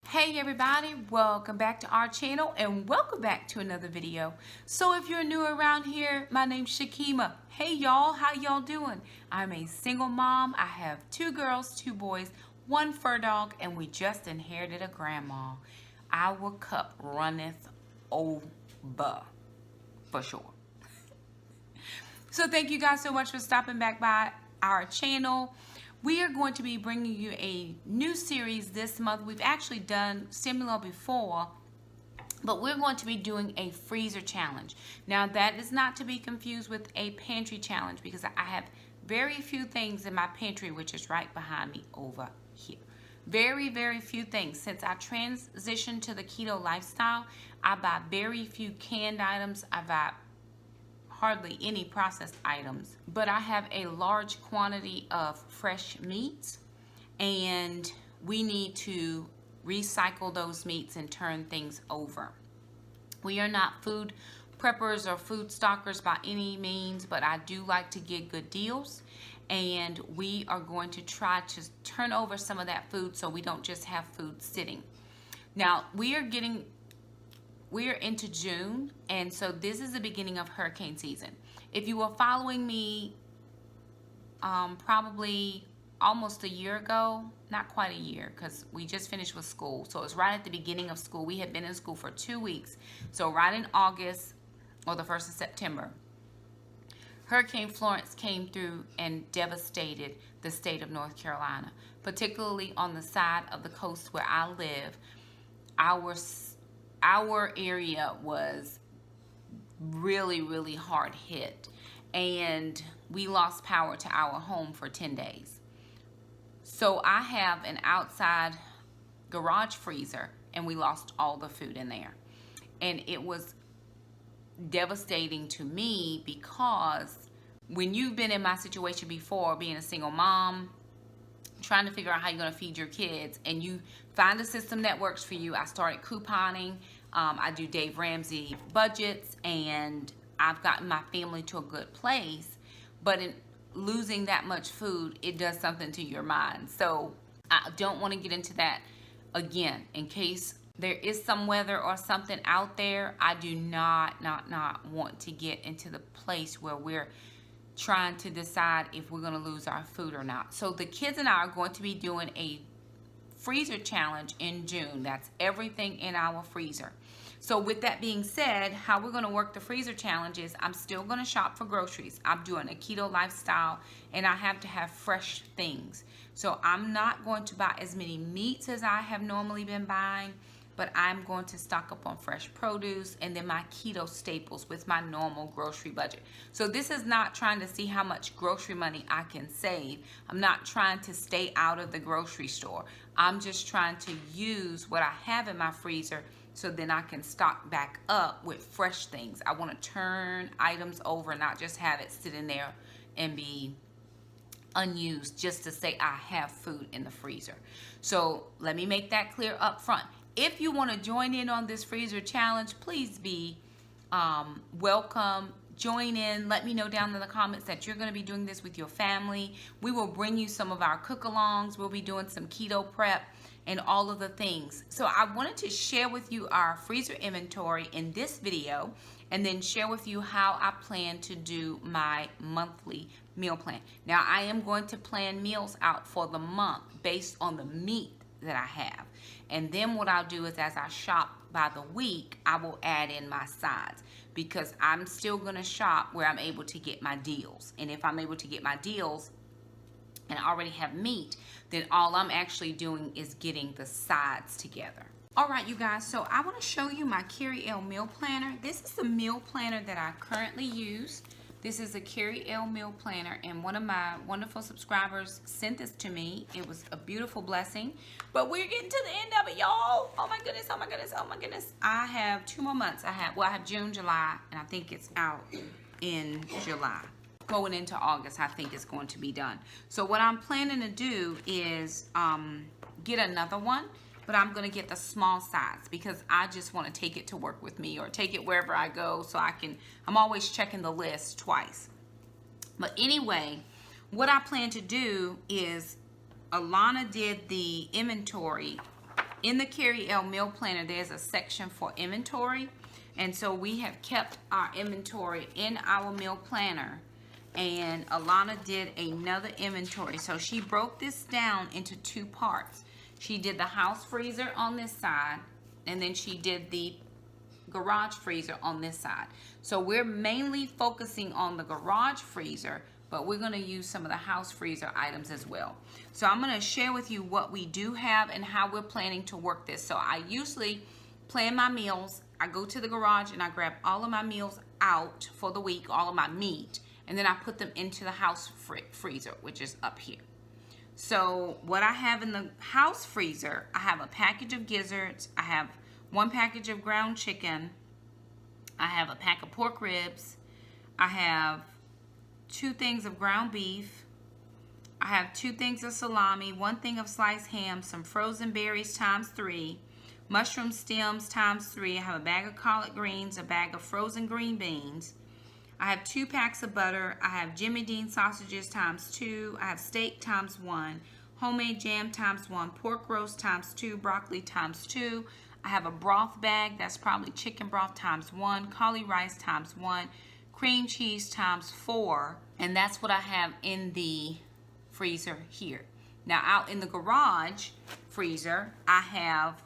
Hey everybody, welcome back to our channel and welcome back to another video. So if you're new around here, my name's Shakima. Hey y'all, how y'all doing? I'm a single mom. I have 2 girls, 2 boys, 1 fur dog, and we just inherited a grandma. Our cup runneth over, for sure. So thank you guys so much for stopping back by our channel. We are going to be bringing you a new series this month. We've actually done similar before, but we're going to be doing a freezer challenge. Now that is not to be confused with a pantry challenge because I have very few things in my pantry, which is right behind me over here. Very, very few things. Since I transitioned to the keto lifestyle, I buy very few canned items. I buy hardly any processed items, but I have a large quantity of fresh meats and we need to recycle those meats and turn things over. We are not food preppers or food stockers by any means, but I do like to get good deals, and we are going to try to turn over some of that food so we don't just have food sitting. Now we're into June, and so this is the beginning of hurricane season. If you were following me probably almost a year ago, not quite a year because we just finished with school, so it's right at the beginning of school. We had been in school for 2 weeks, so right in August or the 1st of September, Hurricane Florence came through and devastated the state of North Carolina, particularly on the side of the coast where I live. Our area was really hard hit, and we lost power to our home for 10 days. So I have an outside garage freezer, and we lost all the food in there. And it was devastating to me because when you've been in my situation before, being a single mom, trying to figure out how you're going to feed your kids, and you find a system that works for you. I started couponing. I do Dave Ramsey budgets, and I've gotten my family to a good place. But in losing that much food, it does something to your mind. So I don't want to get into that again. In case there is some weather or something out there, I do not want to get into the place where we're trying to decide if we're going to lose our food or not. So the kids and I are going to be doing a freezer challenge in June. That's everything in our freezer. So with that being said, how we're going to work the freezer challenge is I'm still going to shop for groceries. I'm doing a keto lifestyle, and I have to have fresh things. So I'm not going to buy as many meats as I have normally been buying, but I'm going to stock up on fresh produce and then my keto staples with my normal grocery budget. So this is not trying to see how much grocery money I can save. I'm not trying to stay out of the grocery store. I'm just trying to use what I have in my freezer so then I can stock back up with fresh things. I want to turn items over, not just have it sitting there and be unused just to say I have food in the freezer. So let me make that clear up front. If you want to join in on this freezer challenge, please be welcome. Join in. Let me know down in the comments that you're going to be doing this with your family. We will bring you some of our cook-alongs. We'll be doing some keto prep and all of the things. So I wanted to share with you our freezer inventory in this video, and then share with you how I plan to do my monthly meal plan. Now I am going to plan meals out for the month based on the meat that I have. And then what I'll do is as I shop by the week, I will add in my sides, because I'm still going to shop where I'm able to get my deals. And if I'm able to get my deals and I already have meat, then all I'm actually doing is getting the sides together. All right, you guys, so I want to show you my Carrie L meal planner. This is the meal planner that I currently use. This is a Carrie L meal planner, and one of my wonderful subscribers sent this to me. It was a beautiful blessing, but we're getting to the end of it, y'all. Oh my goodness, oh my goodness, oh my goodness. I have 2 more months. I have June, July, and I think it's out in July. Going into August, I think it's going to be done. So what I'm planning to do is get another one, but I'm going to get the small size because I just want to take it to work with me or take it wherever I go, so I'm always checking the list twice. But anyway, what I plan to do is Alana did the inventory in the Carrie L meal planner, there's a section for inventory. And so we have kept our inventory in our meal planner. And Alana did another inventory. So she broke this down into 2 parts. She did the house freezer on this side, and then she did the garage freezer on this side. So we're mainly focusing on the garage freezer, but we're going to use some of the house freezer items as well. So I'm going to share with you what we do have and how we're planning to work this. So I usually plan my meals. I go to the garage and I grab all of my meals out for the week, all of my meat, and then I put them into the house freezer, which is up here. So what I have in the house freezer, I have a package of gizzards, I have 1 package of ground chicken, I have a pack of pork ribs, I have 2 things of ground beef, I have 2 things of salami, 1 thing of sliced ham, some frozen berries times 3, mushroom stems times 3, I have a bag of collard greens, a bag of frozen green beans, I have 2 packs of butter, I have Jimmy Dean sausages times 2, I have steak times 1, homemade jam times 1, pork roast times 2, broccoli times 2, I have a broth bag, that's probably chicken broth times 1, cauli rice times 1, cream cheese times 4, and that's what I have in the freezer here. Now out in the garage freezer, I have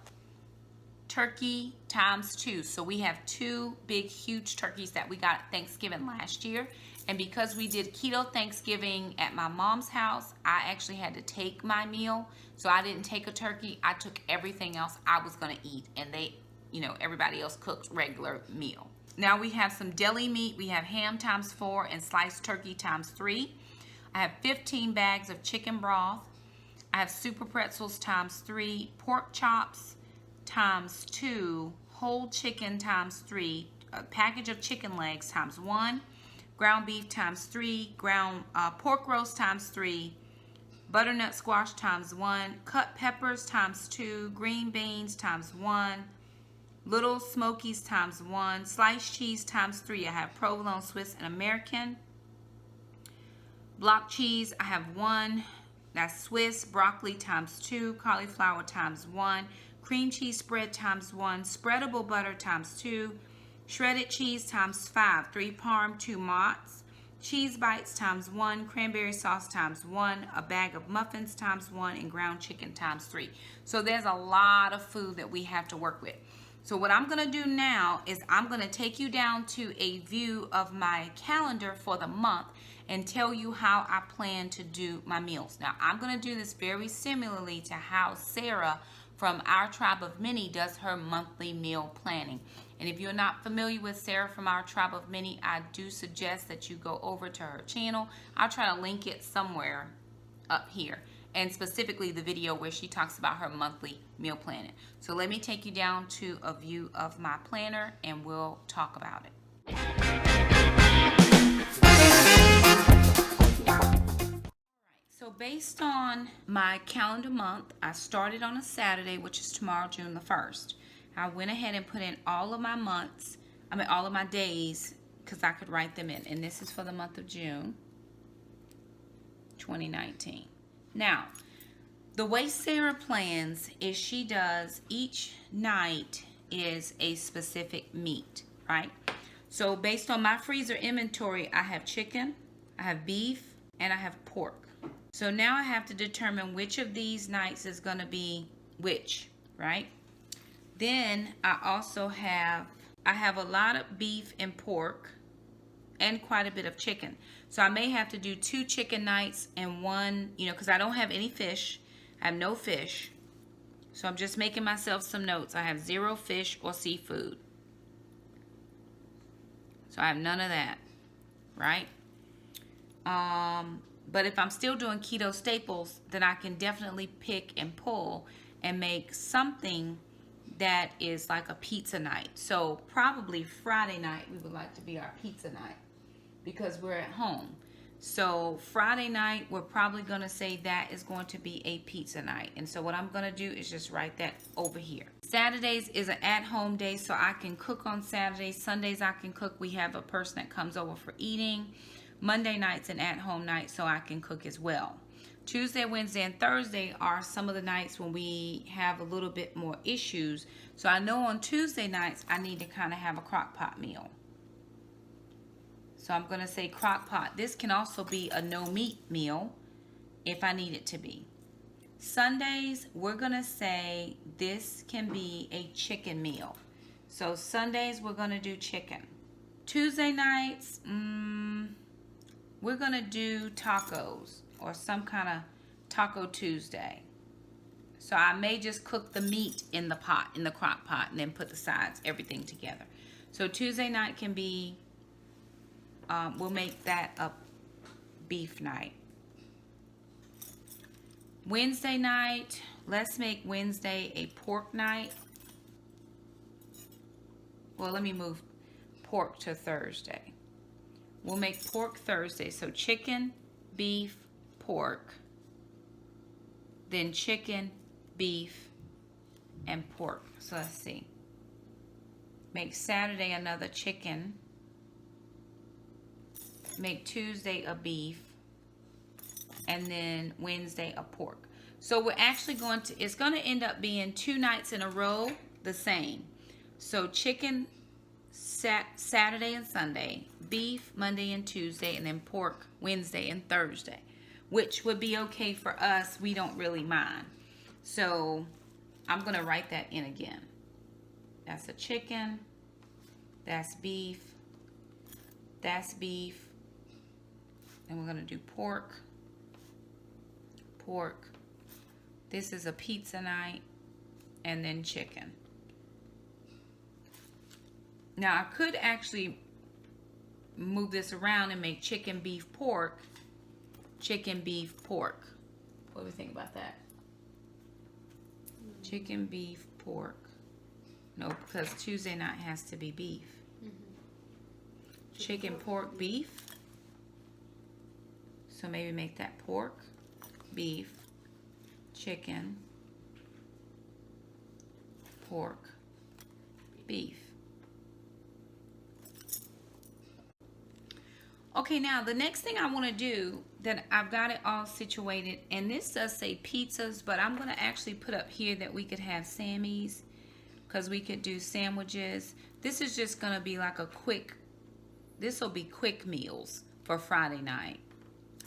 turkey times 2. So we have 2 big huge turkeys that we got at Thanksgiving last year, and because we did keto Thanksgiving at my mom's house, I actually had to take my meal. So I didn't take a turkey, I took everything else I was going to eat, and they, everybody else cooked regular meal. Now we have some deli meat. We have ham times 4 and sliced turkey times 3. I have 15 bags of chicken broth. I have super pretzels times 3, pork chops times 2, whole chicken times 3, a package of chicken legs times 1, ground beef times 3, ground pork roast times 3, butternut squash times 1, cut peppers times 2, green beans times 1, little smokies times 1, sliced cheese times 3. I have provolone, Swiss, and American. Block cheese, I have 1. That's Swiss. Broccoli times 2, cauliflower times 1, cream cheese spread times 1, spreadable butter times 2, shredded cheese times 5, 3 parm, 2 mozz, cheese bites times 1, cranberry sauce times 1, a bag of muffins times 1, and ground chicken times 3. So there's a lot of food that we have to work with. So what I'm going to do now is I'm going to take you down to a view of my calendar for the month and tell you how I plan to do my meals. Now I'm going to do this very similarly to how Sarah from our Tribe of Many does her monthly meal planning. And if you're not familiar with Sarah from our Tribe of Many, I do suggest that you go over to her channel. I'll try to link it somewhere up here, and specifically the video where she talks about her monthly meal planning. So let me take you down to a view of my planner and we'll talk about it. So based on my calendar month, I started on a Saturday, which is tomorrow, June the 1st. I went ahead and put in all of my months, all of my days, because I could write them in. And this is for the month of June 2019. Now, the way Sarah plans is she does each night is a specific meat, right? So based on my freezer inventory, I have chicken, I have beef, and I have pork. So now I have to determine which of these nights is going to be which, right? Then I also have a lot of beef and pork and quite a bit of chicken. So I may have to do 2 chicken nights and 1, because I don't have any fish. I have no fish. So I'm just making myself some notes. I have 0 fish or seafood. So I have none of that, right? But if I'm still doing keto staples, then I can definitely pick and pull and make something that is like a pizza night. So probably Friday night we would like to be our pizza night because we're at home. So Friday night we're probably going to say that is going to be a pizza night. And so what I'm going to do is just write that over here. Saturdays is an at-home day, so I can cook on Saturdays. Sundays I can cook. We have a person that comes over for eating. Monday night's an at-home night, so I can cook as well. Tuesday, Wednesday, and Thursday are some of the nights when we have a little bit more issues. So I know on Tuesday nights I need to kind of have a crock pot meal. So I'm going to say crock pot. This can also be a no meat meal if I need it to be. Sundays, we're going to say this can be a chicken meal. So Sundays, we're going to do chicken. Tuesday nights, we're going to do tacos or some kind of Taco Tuesday. So I may just cook the meat in the pot, in the crock pot, and then put the sides, everything together. So Tuesday night can be, we'll make that a beef night. Wednesday night, let's make Wednesday a pork night. Well, let me move pork to Thursday. We'll make pork Thursday. So chicken, beef, pork. Then chicken, beef, and pork. So let's see. Make Saturday another chicken. Make Tuesday a beef. And then Wednesday a pork. So we're actually going to, it's going to end up being 2 nights in a row the same. So chicken Saturday and Sunday, beef Monday and Tuesday, and then pork Wednesday and Thursday, which would be okay for us. We don't really mind. So I'm going to write that in again. That's a chicken. That's beef. That's beef. And we're going to do pork. Pork. This is a pizza night. And then chicken. Now I could actually move this around and make chicken, beef, pork. Chicken, beef, pork. What do we think about that? Chicken, beef, pork. No, because Tuesday night has to be beef. Chicken, pork, beef. So maybe make that pork, beef, chicken, pork, beef. Okay, now the next thing I want to do, that I've got it all situated, and this does say pizzas, but I'm going to actually put up here that we could have Sammy's, because we could do sandwiches. This is just going to be like a quick, this will be quick meals for Friday night,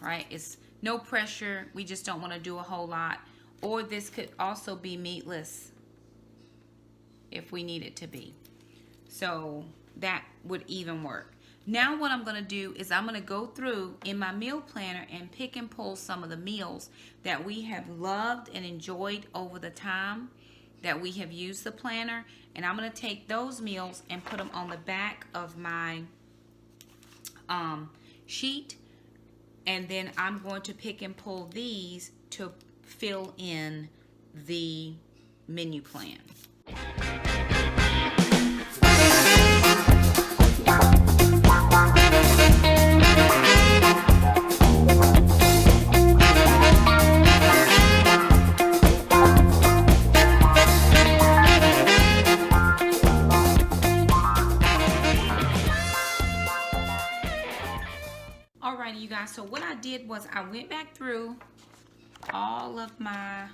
right? It's no pressure. We just don't want to do a whole lot. Or this could also be meatless if we need it to be. So that would even work. Now what I'm going to do is I'm going to go through in my meal planner and pick and pull some of the meals that we have loved and enjoyed over the time that we have used the planner. And I'm going to take those meals and put them on the back of my sheet. And then I'm going to pick and pull these to fill in the menu plan. Alrighty, you guys, so what I did was I went back through all of my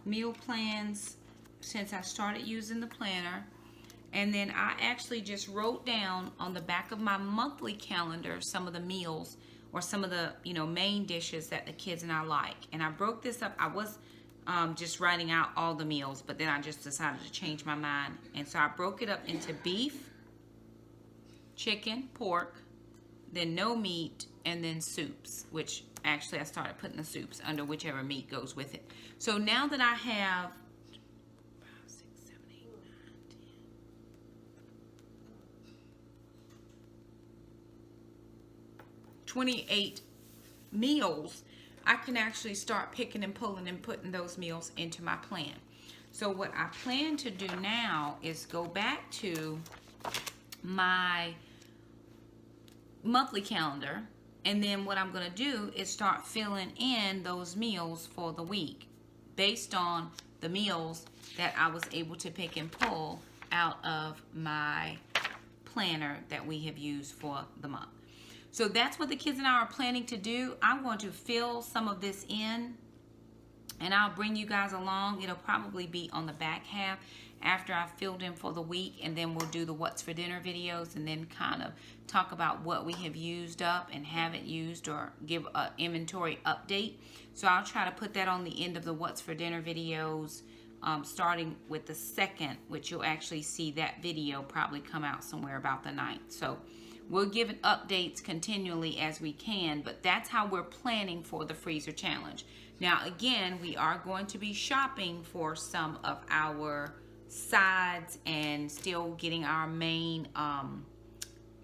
meal plans since I started using the planner, and then I actually just wrote down on the back of my monthly calendar some of the meals or some of the main dishes that the kids and I like. And I broke this up. I was just writing out all the meals, but then I just decided to change my mind, and so I broke it up into beef, chicken, pork, then no meat, and then soups, which actually I started putting the soups under whichever meat goes with it. So now that I have 5, 6, 7, 8, 9, 10, 28 meals, I can actually start picking and pulling and putting those meals into my plan. So what I plan to do now is go back to my monthly calendar, and then what I'm going to do is start filling in those meals for the week based on the meals that I was able to pick and pull out of my planner that we have used for the month. So that's what the kids and I are planning to do. I'm going to fill some of this in, and I'll bring you guys along. It'll probably be on the back half after I've filled in for the week, and then we'll do the what's for dinner videos, and then kind of talk about what we have used up and haven't used, or give an inventory update. So I'll try to put that on the end of the what's for dinner videos, starting with the 2nd, which you'll actually see that video probably come out somewhere about the 9th. So we'll give it updates continually as we can, but that's how we're planning for the freezer challenge. Now, again, we are going to be shopping for some of our sides and still getting our main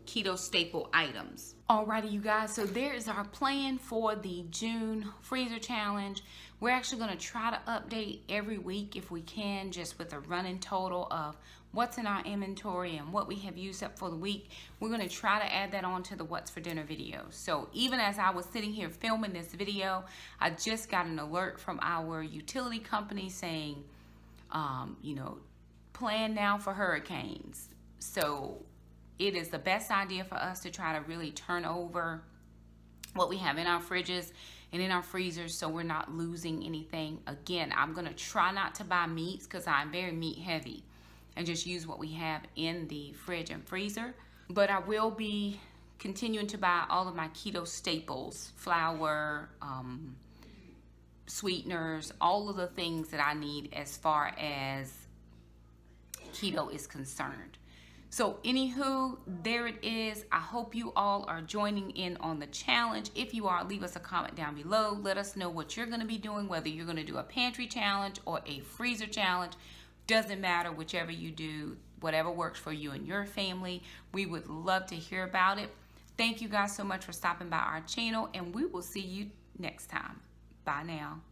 keto staple items. Alrighty, you guys, so there is our plan for the June freezer challenge. We're actually going to try to update every week if we can, just with a running total of what's in our inventory and what we have used up for the week. We're going to try to add that on to the what's for dinner video. So even as I was sitting here filming this video, I just got an alert from our utility company saying, you know, plan now for hurricanes. So it is the best idea for us to try to really turn over what we have in our fridges and in our freezers, so we're not losing anything. Again, I'm going to try not to buy meats because I'm very meat heavy, and just use what we have in the fridge and freezer. But I will be continuing to buy all of my keto staples, flour, sweeteners, all of the things that I need as far as keto is concerned. So anywho, there it is. I hope you all are joining in on the challenge. If you are, leave us a comment down below. Let us know what you're going to be doing, whether you're going to do a pantry challenge or a freezer challenge. Doesn't matter, whichever you do, whatever works for you and your family. We would love to hear about it. Thank you guys so much for stopping by our channel, and we will see you next time. Bye now.